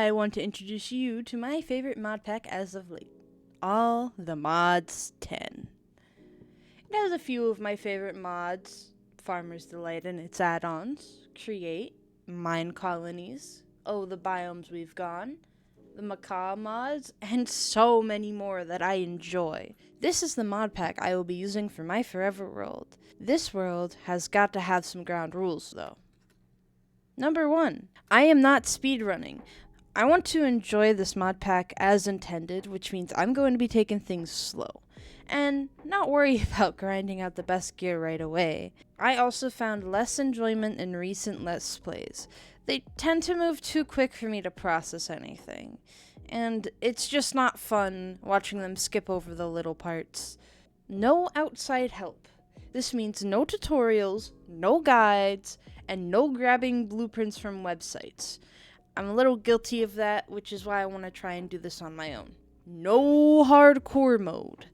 I want to introduce you to my favorite mod pack as of late. All the Mods 10. It has a few of my favorite mods: Farmer's Delight and its add-ons, Create, Mine Colonies, Oh the Biomes We've Gone, the Macaw mods, and so many more that I enjoy. This is the mod pack I will be using for my forever world. This world has got to have some ground rules though. Number 1, I am not speedrunning. I want to enjoy this mod pack as intended, which means I'm going to be taking things slow and not worry about grinding out the best gear right away. I also found less enjoyment in recent Let's Plays. They tend to move too quick for me to process anything, and it's just not fun watching them skip over the little parts. No outside help. This means no tutorials, no guides, and no grabbing blueprints from websites. I'm a little guilty of that, which is why I want to try and do this on my own. No hardcore mode.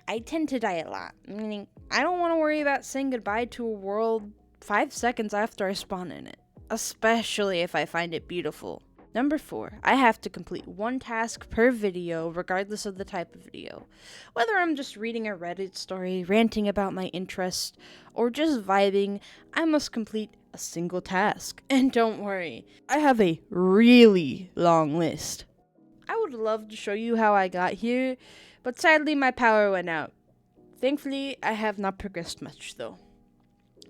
I tend to die a lot, meaning I don't want to worry about saying goodbye to a world 5 seconds after I spawn in it, especially if I find it beautiful. Number 4, I have to complete one task per video, regardless of the type of video. Whether I'm just reading a Reddit story, ranting about my interest, or just vibing, I must complete a single task. And don't worry, I have a really long list. I would love to show you how I got here, but sadly my power went out. Thankfully, I have not progressed much though.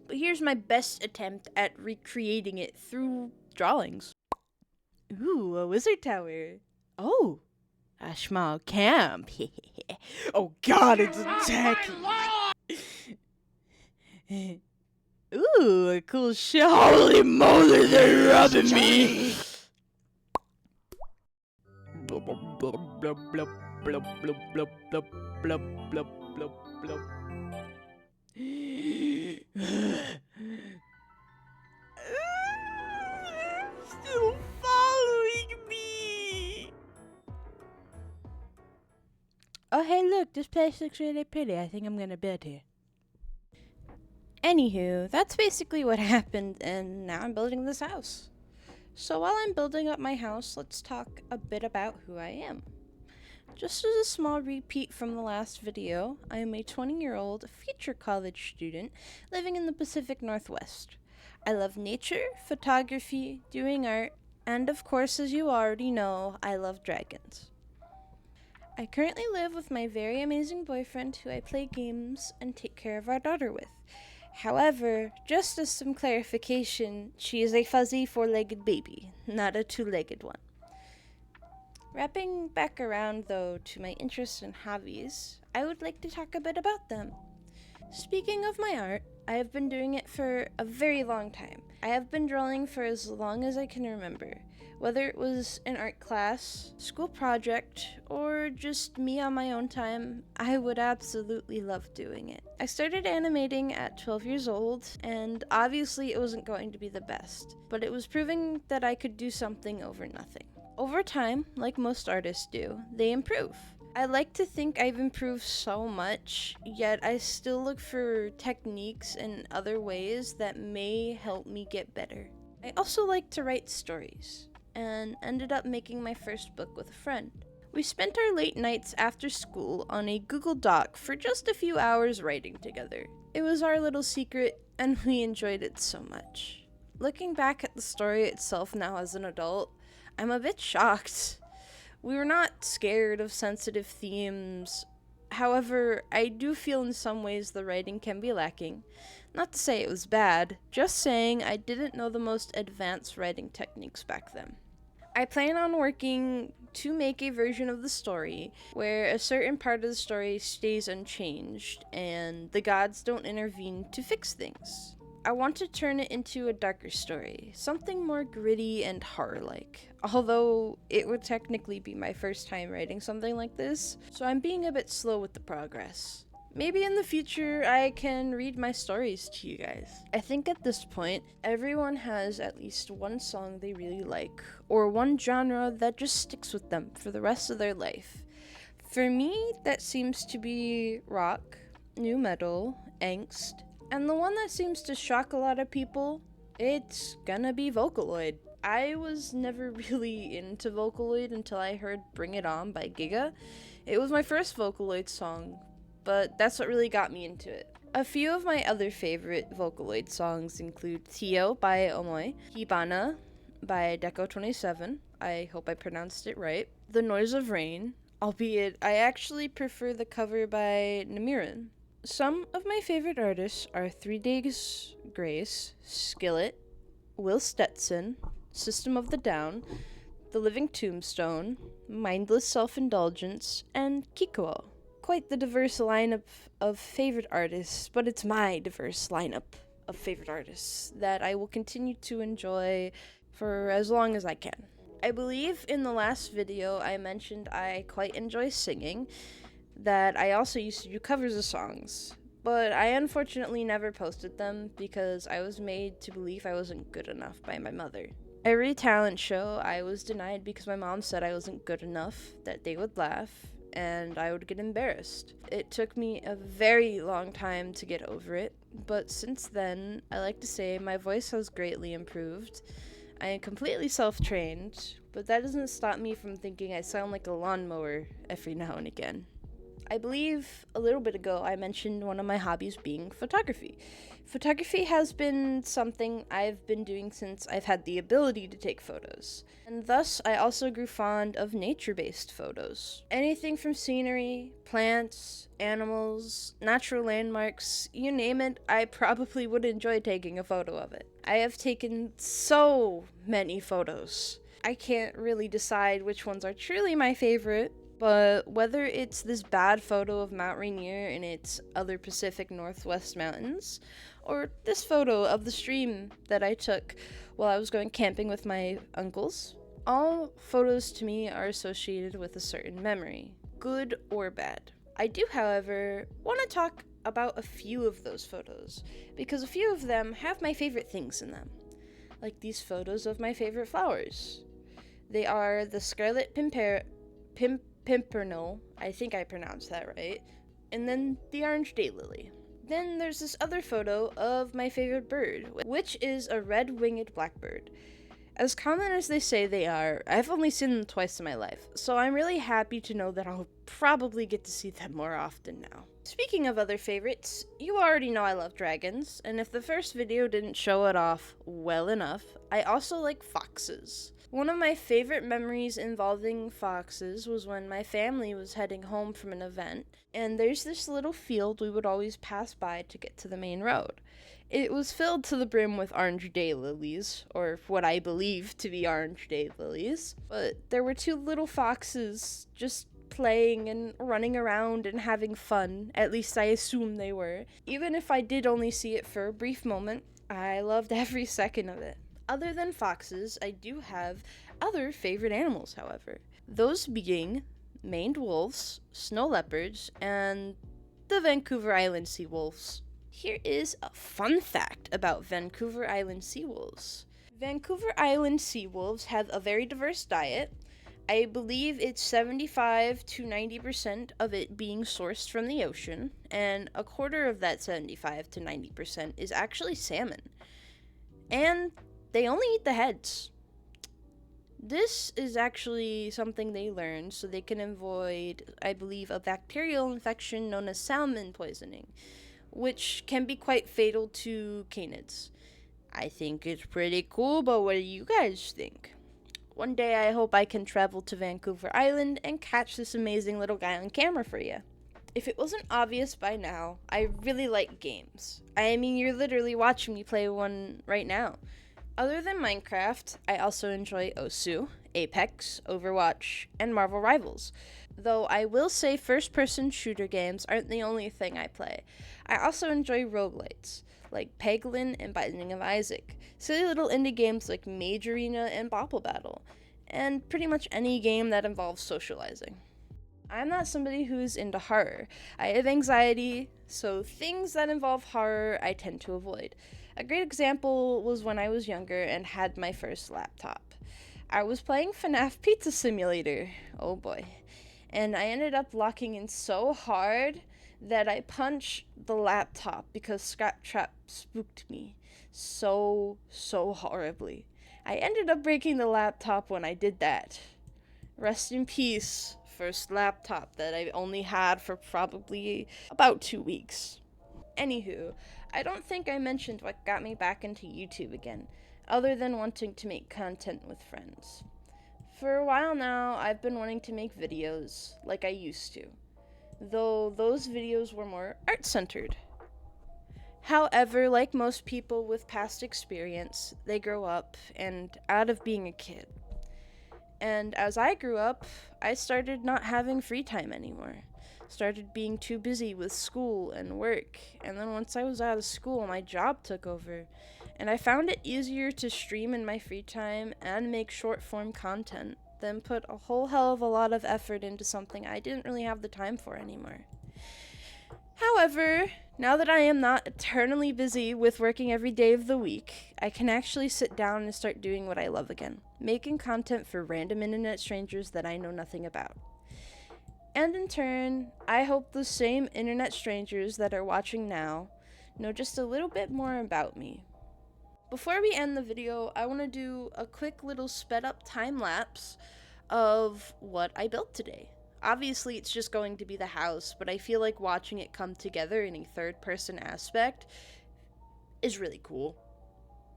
But here's my best attempt at recreating it through drawings. Ooh, a wizard tower. Oh, a small camp. Oh god, it's attacking. Ooh, a cool show. Holy moly, they're rubbing me. Blub, blub, blub, blub, blub, blub, blub, blub, blub, blub, blub, blub. Still following me. Oh hey look, this place looks really pretty. I think I'm gonna build here. Anywho, that's basically what happened, and now I'm building this house. So while I'm building up my house, let's talk a bit about who I am. Just as a small repeat from the last video, I am a 20-year-old future college student living in the Pacific Northwest. I love nature, photography, doing art, and of course, as you already know, I love dragons. I currently live with my very amazing boyfriend who I play games and take care of our daughter with. However, just as some clarification, she is a fuzzy 4-legged baby, not a 2-legged one. Wrapping back around though to my interests and hobbies, I would like to talk a bit about them. Speaking of my art, I have been doing it for a very long time. I have been drawing for as long as I can remember. Whether it was an art class, school project, or just me on my own time, I would absolutely love doing it. I started animating at 12 years old, and obviously it wasn't going to be the best, but it was proving that I could do something over nothing. Over time, like most artists do, they improve. I like to think I've improved so much, yet I still look for techniques and other ways that may help me get better. I also like to write stories, and ended up making my first book with a friend. We spent our late nights after school on a Google Doc for just a few hours writing together. It was our little secret, and we enjoyed it so much. Looking back at the story itself now as an adult, I'm a bit shocked. We were not scared of sensitive themes. However, I do feel in some ways the writing can be lacking. Not to say it was bad, just saying I didn't know the most advanced writing techniques back then. I plan on working to make a version of the story where a certain part of the story stays unchanged and the gods don't intervene to fix things. I want to turn it into a darker story, something more gritty and horror-like, although it would technically be my first time writing something like this, so I'm being a bit slow with the progress. Maybe in the future I can read my stories to you guys. I think at this point, everyone has at least one song they really like, or one genre that just sticks with them for the rest of their life. For me, that seems to be rock, nu metal, angst, and the one that seems to shock a lot of people, it's gonna be Vocaloid. I was never really into Vocaloid until I heard Bring It On by Giga. It was my first Vocaloid song, but that's what really got me into it. A few of my other favorite Vocaloid songs include Tio by Omoy, Hibana by Deco27, I hope I pronounced it right, The Noise of Rain, albeit I actually prefer the cover by Namiran. Some of my favorite artists are 3 Days Grace, Skillet, Will Stetson, System of the Down, The Living Tombstone, Mindless Self-Indulgence, and Kikuo. Quite the diverse lineup of favorite artists, but it's my diverse lineup of favorite artists that I will continue to enjoy for as long as I can. I believe in the last video I mentioned I quite enjoy singing, that I also used to do covers of songs, but I unfortunately never posted them because I was made to believe I wasn't good enough by my mother. Every talent show I was denied because my mom said I wasn't good enough, that they would laugh, and I would get embarrassed. It took me a very long time to get over it, but since then, I like to say my voice has greatly improved. I am completely self-trained, but that doesn't stop me from thinking I sound like a lawnmower every now and again. I believe a little bit ago I mentioned one of my hobbies being photography. Photography has been something I've been doing since I've had the ability to take photos, and thus I also grew fond of nature-based photos. Anything from scenery, plants, animals, natural landmarks, you name it, I probably would enjoy taking a photo of it. I have taken so many photos. I can't really decide which ones are truly my favorite, but whether it's this bad photo of Mount Rainier and its other Pacific Northwest mountains, or this photo of the stream that I took while I was going camping with my uncles, all photos to me are associated with a certain memory, good or bad. I do, however, want to talk about a few of those photos, because a few of them have my favorite things in them, like these photos of my favorite flowers. They are the Scarlet Pimpernel, I think I pronounced that right, and then the orange daylily. Then there's this other photo of my favorite bird, which is a red-winged blackbird. As common as they say they are, I've only seen them twice in my life, so I'm really happy to know that I'll probably get to see them more often now. Speaking of other favorites, you already know I love dragons, and if the first video didn't show it off well enough, I also like foxes. One of my favorite memories involving foxes was when my family was heading home from an event, and there's this little field we would always pass by to get to the main road. It was filled to the brim with orange daylilies, or what I believe to be orange daylilies, but there were 2 little foxes just playing and running around and having fun. At least I assume they were. Even if I did only see it for a brief moment, I loved every second of it. Other than foxes, I do have other favorite animals, however. Those being maned wolves, snow leopards, and the Vancouver Island sea wolves. Here is a fun fact about Vancouver Island sea wolves. Vancouver Island sea wolves have a very diverse diet. I believe it's 75 to 90% of it being sourced from the ocean, and a quarter of that 75 to 90% is actually salmon. And they only eat the heads. This is actually something they learned so they can avoid, I believe, a bacterial infection known as salmon poisoning, which can be quite fatal to canids. I think it's pretty cool, but what do you guys think? One day I hope I can travel to Vancouver Island and catch this amazing little guy on camera for you. If it wasn't obvious by now, I really like games. I mean, you're literally watching me play one right now. Other than Minecraft, I also enjoy Osu, Apex, Overwatch, and Marvel Rivals. Though I will say first-person shooter games aren't the only thing I play. I also enjoy roguelites, like Peglin and Binding of Isaac, silly little indie games like Mage Arena and Bopple Battle, and pretty much any game that involves socializing. I'm not somebody who's into horror. I have anxiety, so things that involve horror I tend to avoid. A great example was when I was younger and had my first laptop. I was playing FNAF Pizza Simulator, oh boy, and I ended up locking in so hard that I punched the laptop because Scraptrap spooked me so horribly. I ended up breaking the laptop when I did that. Rest in peace, first laptop that I only had for probably about 2 weeks. Anywho, I don't think I mentioned what got me back into YouTube again, other than wanting to make content with friends. For a while now, I've been wanting to make videos like I used to, though those videos were more art centered. However, like most people with past experience, they grow up and out of being a kid. And as I grew up, I started not having free time anymore. Started being too busy with school and work. And then once I was out of school, my job took over. And I found it easier to stream in my free time and make short form content than put a whole hell of a lot of effort into something I didn't really have the time for anymore. However, now that I am not eternally busy with working every day of the week, I can actually sit down and start doing what I love again, making content for random internet strangers that I know nothing about. And in turn, I hope the same internet strangers that are watching now know just a little bit more about me. Before we end the video, I want to do a quick little sped up time lapse of what I built today. Obviously, it's just going to be the house, but I feel like watching it come together in a third person aspect is really cool.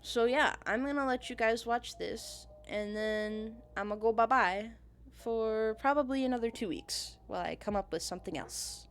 So, yeah, I'm gonna let you guys watch this, and then I'm gonna go bye bye for probably another 2 weeks while I come up with something else.